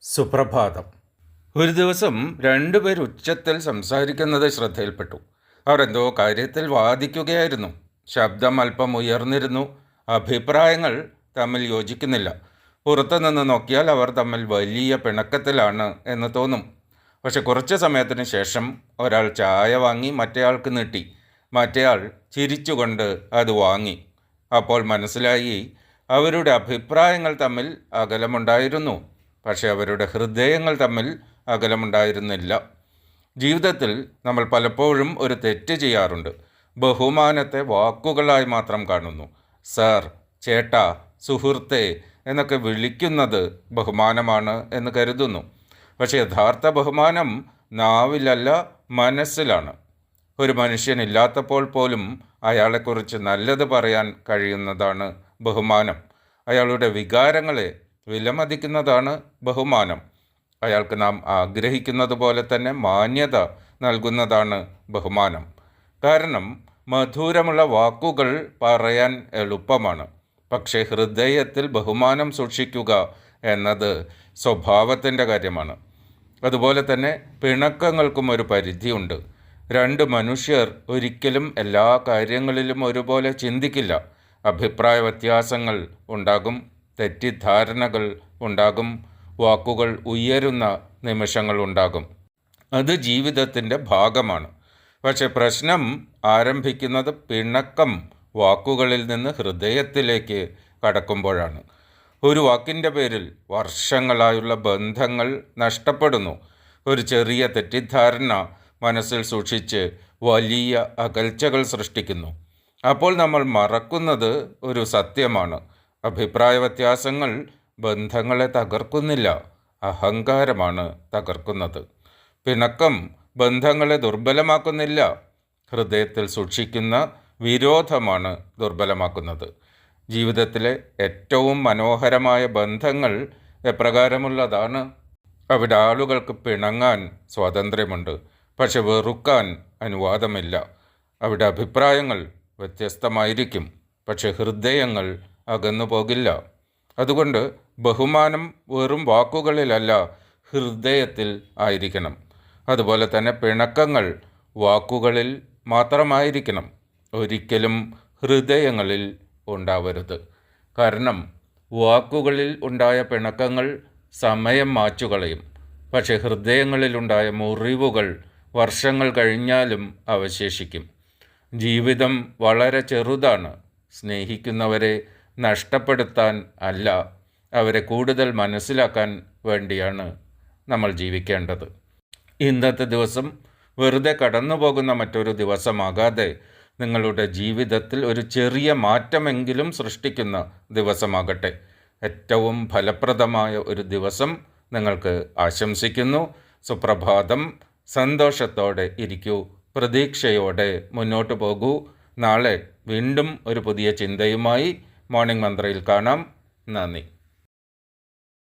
സുപ്രഭാതം. ഒരു ദിവസം രണ്ടുപേർ ഉച്ചത്തിൽ സംസാരിക്കുന്നത് ശ്രദ്ധയിൽപ്പെട്ടു. അവർ എന്തോ കാര്യത്തിൽ വാദിക്കുകയായിരുന്നു. ശബ്ദം അല്പം ഉയർന്നിരുന്നു. അഭിപ്രായങ്ങൾ തമ്മിൽ യോജിക്കുന്നില്ല. പുറത്തുനിന്ന് നോക്കിയാൽ അവർ തമ്മിൽ വലിയ പിണക്കത്തിലാണ് എന്ന് തോന്നും. പക്ഷെ കുറച്ച് സമയത്തിന് ശേഷം ഒരാൾ ചായ വാങ്ങി മറ്റേയാൾക്ക് നീട്ടി. മറ്റേയാൾ ചിരിച്ചുകൊണ്ട് അത് വാങ്ങി. അപ്പോൾ മനസ്സിലായി, അവരുടെ അഭിപ്രായങ്ങൾ തമ്മിൽ അകലമുണ്ടായിരുന്നു. പക്ഷേ അവരുടെ ഹൃദയങ്ങൾ തമ്മിൽ അകലമുണ്ടായിരുന്നില്ല. ജീവിതത്തിൽ നമ്മൾ പലപ്പോഴും ഒരു തെറ്റ് ചെയ്യാറുണ്ട്. ബഹുമാനത്തെ വാക്കുകളായി മാത്രം കാണുന്നു. സർ, ചേട്ടാ, സുഹൃത്തേ എന്നൊക്കെ വിളിക്കുന്നത് ബഹുമാനമാണ് എന്ന് കരുതുന്നു. പക്ഷേ യഥാർത്ഥ ബഹുമാനം നാവിലല്ല, മനസ്സിലാണ്. ഒരു മനുഷ്യനില്ലാത്തപ്പോൾ പോലും അയാളെക്കുറിച്ച് നല്ലത് പറയാൻ കഴിയുന്നതാണ് ബഹുമാനം. അയാളുടെ വികാരങ്ങളെ വിലമതിക്കുന്നതാണ് ബഹുമാനം. അയാൾക്ക് നാം ആഗ്രഹിക്കുന്നത് പോലെ തന്നെ മാന്യത നൽകുന്നതാണ് ബഹുമാനം. കാരണം മധുരമുള്ള വാക്കുകൾ പറയാൻ എളുപ്പമാണ്. പക്ഷേ ഹൃദയത്തിൽ ബഹുമാനം സൂക്ഷിക്കുക എന്നത് സ്വഭാവത്തിൻ്റെ കാര്യമാണ്. അതുപോലെ തന്നെ പിണക്കങ്ങൾക്കും ഒരു പരിധിയുണ്ട്. രണ്ട് മനുഷ്യർ ഒരിക്കലും എല്ലാ കാര്യങ്ങളിലും ഒരുപോലെ ചിന്തിക്കില്ല. അഭിപ്രായ വ്യത്യാസങ്ങൾ ഉണ്ടാകും, തെറ്റിദ്ധാരണകൾ ഉണ്ടാകും, വാക്കുകൾ ഉയരുന്ന നിമിഷങ്ങൾ ഉണ്ടാകും. അത് ജീവിതത്തിൻ്റെ ഭാഗമാണ്. പക്ഷെ പ്രശ്നം ആരംഭിക്കുന്നത് പിണക്കം വാക്കുകളിൽ നിന്ന് ഹൃദയത്തിലേക്ക് കടക്കുമ്പോഴാണ്. ഒരു വാക്കിൻ്റെ പേരിൽ വർഷങ്ങളായുള്ള ബന്ധങ്ങൾ നഷ്ടപ്പെടുന്നു. ഒരു ചെറിയ തെറ്റിദ്ധാരണ മനസ്സിൽ സൂക്ഷിച്ച് വലിയ അകൽച്ചകൾ സൃഷ്ടിക്കുന്നു. അപ്പോൾ നമ്മൾ മറക്കുന്നത് ഒരു സത്യമാണ്. അഭിപ്രായ വ്യത്യാസങ്ങൾ ബന്ധങ്ങളെ തകർക്കുന്നില്ല, അഹങ്കാരമാണ് തകർക്കുന്നത്. പിണക്കം ബന്ധങ്ങളെ ദുർബലമാക്കുന്നില്ല, ഹൃദയത്തിൽ സൂക്ഷിക്കുന്ന വിരോധമാണ് ദുർബലമാക്കുന്നത്. ജീവിതത്തിലെ ഏറ്റവും മനോഹരമായ ബന്ധങ്ങൾ എപ്രകാരമുള്ളതാണ്? അവിടെ ആളുകൾക്ക് പിണങ്ങാൻ സ്വാതന്ത്ര്യമുണ്ട്, പക്ഷെ വെറുക്കാൻ അനുവാദമില്ല. അവിടെ അഭിപ്രായങ്ങൾ വ്യത്യസ്തമായിരിക്കും, പക്ഷെ ഹൃദയങ്ങൾ അകന്നു പോകില്ല. അതുകൊണ്ട് ബഹുമാനം വെറും വാക്കുകളിലല്ല, ഹൃദയത്തിൽ ആയിരിക്കണം. അതുപോലെ തന്നെ പിണക്കങ്ങൾ വാക്കുകളിൽ മാത്രമായിരിക്കണം, ഒരിക്കലും ഹൃദയങ്ങളിൽ ഉണ്ടാവരുത്. കാരണം വാക്കുകളിൽ ഉണ്ടായ പിണക്കങ്ങൾ സമയം മാച്ചുകളയും, പക്ഷെ ഹൃദയങ്ങളിലുണ്ടായ മുറിവുകൾ വർഷങ്ങൾ കഴിഞ്ഞാലും അവശേഷിക്കും. ജീവിതം വളരെ ചെറുതാണ്. സ്നേഹിക്കുന്നവരെ നഷ്ടപ്പെടുത്താൻ അല്ല, അവരെ കൂടുതൽ മനസ്സിലാക്കാൻ വേണ്ടിയാണ് നമ്മൾ ജീവിക്കേണ്ടത്. ഇന്നത്തെ ദിവസം വെറുതെ കടന്നു പോകുന്ന മറ്റൊരു ദിവസമാകാതെ നിങ്ങളുടെ ജീവിതത്തിൽ ഒരു ചെറിയ മാറ്റമെങ്കിലും സൃഷ്ടിക്കുന്ന ദിവസമാകട്ടെ. ഏറ്റവും ഫലപ്രദമായ ഒരു ദിവസം നിങ്ങൾക്ക് ആശംസിക്കുന്നു. സുപ്രഭാതം. സന്തോഷത്തോടെ ഇരിക്കൂ, പ്രതീക്ഷയോടെ മുന്നോട്ട് പോകൂ. നാളെ വീണ്ടും ഒരു പുതിയ ചിന്തയുമായി മോർണിംഗ് മന്ത്രയിൽ കാണാം. നന്ദി.